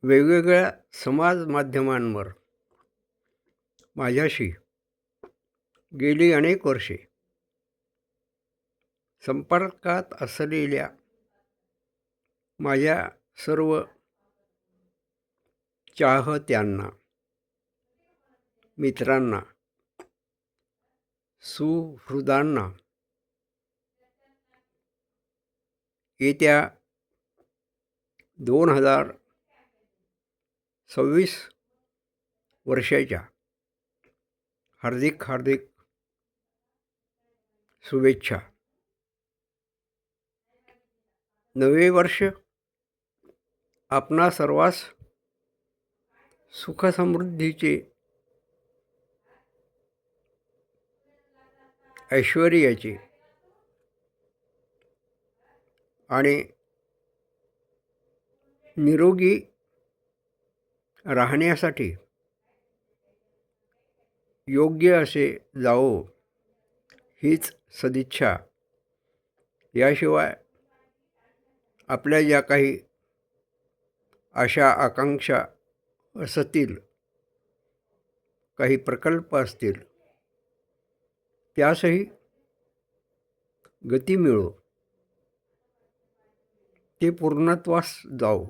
वेगवेगळ्या समाज माध्यमांवर माझ्याशी गेली अनेक वर्षे संपर्कात असलेल्या माझ्या सर्व चाहत्यांना, मित्रांना, सुहृदांना येत्या 2026 वर्षाच्या हार्दिक हार्दिक शुभेच्छा. नवे वर्ष आपणा सर्वांस सुखसमृद्धीचे, ऐश्वर्याचे आणि निरोगी राहण्यासाठी योग्य असे जावो हीच सदिच्छा. याशिवाय आपल्या ज्या काही आशा आकांक्षा असतील, काही प्रकल्प असतील, त्यासही गती मिळो, ते पूर्णत्वास जावो